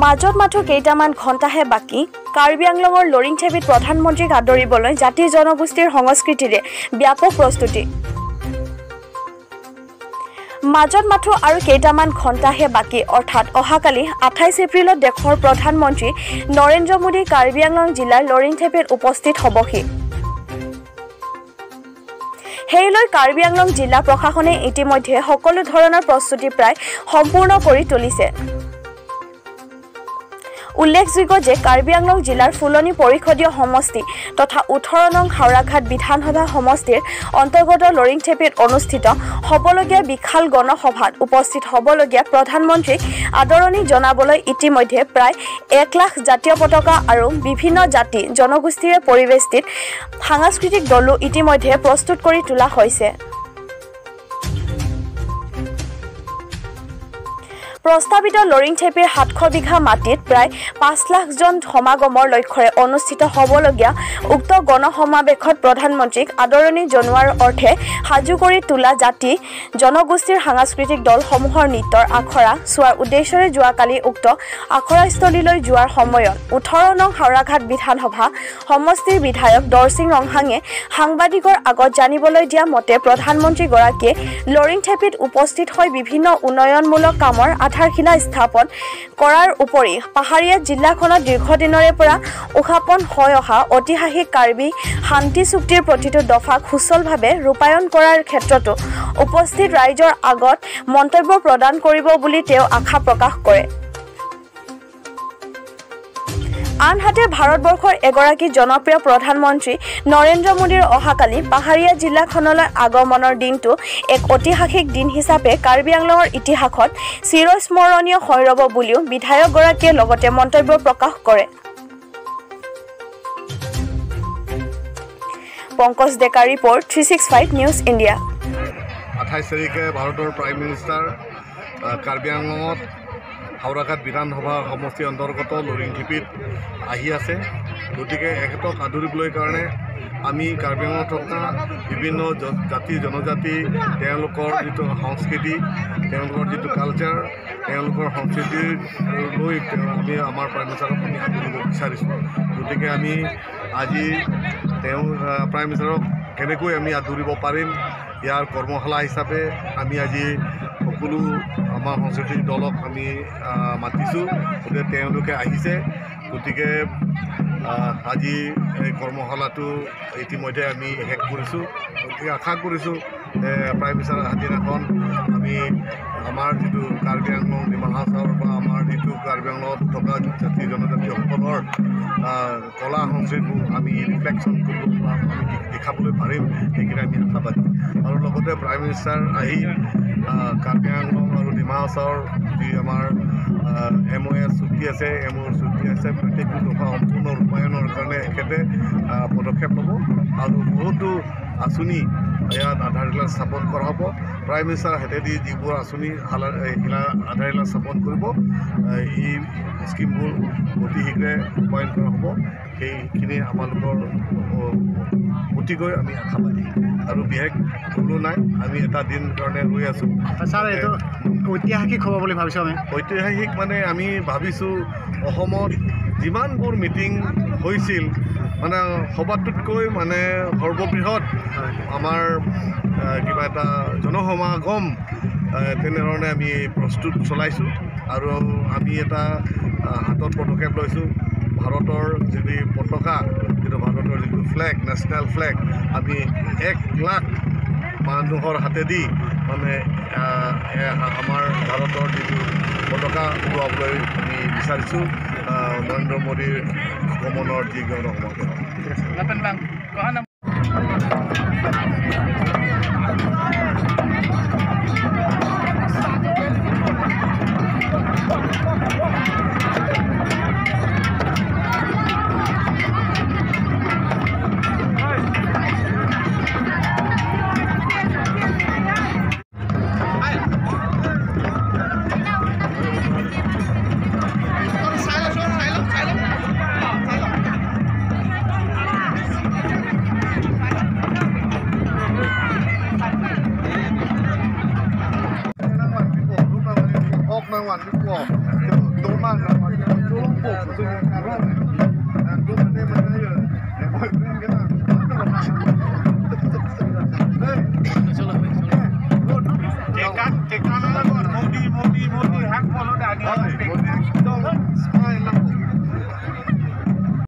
মাজত মাথো কেইটামান ঘণ্টাহে বাকী কাৰ্বি আংলঙৰ লৰিংথেপিত প্ৰধানমন্ত্ৰীক আদৰিবলৈ জাতি জনগোষ্ঠীৰ সংস্কৃতিৰে ব্যাপক প্ৰস্তুতি মাজত মাথো আৰু কেইটামান ঘণ্টাহে বাকী অৰ্থাৎ অহাকালি 28 এপ্ৰিলত দেশৰ প্ৰধানমন্ত্ৰী নৰেন্দ্ৰ মোদী কাৰ্বি আংলং জিলাৰ লৰিংথেপিত উপস্থিত হ'বহি হেইলৈ কাৰ্বি আংলং জিলা প্ৰশাসনে ইতিমধ্যে সকলো ধৰণৰ প্ৰস্তুতি প্ৰায় সম্পূৰ্ণ কৰি তুলিছে উল্লেখযোগ্য যে কাৰ্বি আংলং জিলাৰ ফুলনি পৰিষদীয় সমষ্টি তথা 18 নং হাওৰাঘাট বিধানসভা সমষ্টিৰ অন্তৰ্গত লৰিংথেপিত অনুষ্ঠিত হ'বলগীয়া বিশাল গণসভাত উপস্থিত হ'বলগীয়া প্ৰধানমন্ত্ৰীক আদৰণি জনাবলৈ ইতিমধ্যে প্ৰায় 1 লাখ জাতীয় পতাকা আৰু বিভিন্ন জাতি জনগোষ্ঠীৰে পৰিৱেষ্টিত সাংস্কৃতিক দলো ইতিমধ্যে প্ৰস্তুত কৰি তোলা হৈছে প্ৰস্তাৱিত লৰিংথেপিৰ 700 বিঘা মাটিত প্ৰায় 5 লাখ জন সমাগমৰ লক্ষ্যৰে অনুষ্ঠিত হ'বলগীয়া উক্ত গণসমাৱেশত প্ৰধানমন্ত্ৰীক আদৰণি জনোৱাৰ অৰ্থে সাজু কৰি তোলা জাতি জনগোষ্ঠীৰ সাংস্কৃতিক দলসমূহৰ নৃত্যৰ আখৰা চোৱাৰ উদ্দেশ্যৰে যোৱাকালি উক্ত আখৰাস্থলীলৈ যোৱাৰ সময়ত 18 নং হাওৰাঘাট বিধানসভা সমষ্টিৰ বিধায়ক দৰসিং ৰংহাঙে সাংবাদিকৰ আগত জানিবলৈ দিয়া মতে প্ৰধানমন্ত্ৰীগৰাকীয়ে লৰিংথেপিত উপস্থিত হৈ বিভিন্ন উন্নয়নমূলক কামৰ আধাৰশিলা স্থাপন কৰাৰ উপৰি পাহাৰীয়া জিলাখনত দীৰ্ঘদিনৰে পৰা উখাপন হৈ অহা ঐতিহাসিক কাৰ্বি শান্তি চুক্তিৰ প্ৰতিটো দফাক সুচলভাৱে ৰূপায়ণ কৰাৰ ক্ষেত্ৰতো উপস্থিত ৰাইজৰ আগত মন্তব্য প্ৰদান কৰিব বুলি তেওঁ আশা প্ৰকাশ কৰে আনহাতে ভাৰতবৰ্ষৰ এগৰাকী জনপ্ৰিয় প্ৰধানমন্ত্ৰী নৰেন্দ্ৰ মোদীৰ অহাকালি পাহাৰীয়া জিলাখনলৈ আগমনৰ দিনটো এক ঐতিহাসিক দিন হিচাপে কাৰ্বি আংলঙৰ ইতিহাসত চিৰস্মৰণীয় হৈ ৰ'ব বুলিও বিধায়কগৰাকীয়ে লগতে মন্তব্য প্ৰকাশ কৰে পংকজ ডেকা ৰিপৰ্ট 365 নিউজ ইণ্ডিয়া 28 তাৰিখে ভাৰতৰ প্ৰাইম মিনিষ্টাৰ কাৰ্বি আংলঙত হাওৰাঘাট বিধানসভা সমষ্টিৰ অন্তৰ্গত লৰিংথেপিত আহি আছে গতিকে এখেতক আদৰিবলৈ কাৰণে আমি কাৰ্বি আংলঙত থকা বিভিন্ন জাতি জনজাতি তেওঁলোকৰ যিটো সংস্কৃতি তেওঁলোকৰ যিটো কালচাৰ তেওঁলোকৰ সংস্কৃতি লৈ আমি আমাৰ প্ৰাইম মিনিষ্টাৰক আমি আদৰিব বিচাৰিছোঁ গতিকে আমি আজি তেওঁ প্ৰাইম মিনিষ্টাৰক কেনেকৈ আমি আদৰিব পাৰিম ইয়াৰ কৰ্মশালা হিচাপে আমি আজি সকলো আমাৰ সংস্কৃতিক দলক আমি মাতিছোঁ গতিকে তেওঁলোকে আহিছে গতিকে আজি এই কৰ্মশালাটো ইতিমধ্যে আমি শেষ কৰিছোঁ গতিকে আশা কৰিছোঁ প্ৰাইম মিনিষ্টাৰ দিনাখন আমি আমাৰ যিটো কাৰ্বি আংলং ডিমা হাছাওৰ বা আমাৰ যিটো কাৰ্বি আংলঙত থকা জাতি জনজাতিসকলৰ কলা সংস্কৃতিবোৰ আমি ৰিফ্লেকশ্যন কৰিব বা আমি দেখাবলৈ পাৰিম সেইখিনি আমি আশাবাদী আৰু লগতে প্ৰাইম মিনিষ্টাৰ আহি কাৰ্বি আংলং আৰু ডিমা হাছাওৰ যি আমাৰ MOA চুক্তি আছে চুক্তি আছে প্ৰত্যেকটো দফা সম্পূৰ্ণ ৰূপায়ণৰ কাৰণে এখেতে পদক্ষেপ ল'ব আৰু বহুতো আঁচনি ইয়াত আধাৰশিলা স্থাপন কৰা হ'ব প্ৰাইম মিনিষ্টাৰ হাতেদি যিবোৰ আঁচনি আধাৰশিলা স্থাপন কৰিব এই স্কিমবোৰ অতি শীঘ্ৰে ৰূপায়ণ কৰা হ'ব সেইখিনি আমালোকৰ অতিকৈ আমি আশাবাদী আৰু বিশেষ কোনো নাই আমি এটা দিন কাৰণে ৰৈ আছোঁ ছাৰ এইটো ঐতিহাসিক হ'ব বুলি ভাবিছোঁ আমি ঐতিহাসিক মানে আমি ভাবিছোঁ অসমত যিমানবোৰ মিটিং হৈছিল মানে সবাতোতকৈ মানে সৰ্ববৃহৎ আমাৰ কিবা এটা জনসমাগম তেনেধৰণে আমি প্ৰস্তুত চলাইছোঁ আৰু আমি এটা হাতত পদক্ষেপ লৈছোঁ ভাৰতৰ যিটো পতাকা যিটো ভাৰতৰ যিটো ফ্লেগ নেশ্যনেল ফ্লেগ আমি 1 লাখ মানুহৰ হাতেদি মানে আমাৰ ভাৰতৰ যিটো পতাকা উৰুৱাবলৈ আমি বিচাৰিছোঁ নৰেন্দ্ৰ মোদীৰ ভ্ৰমণৰ যি গণসমাৱেশ Aku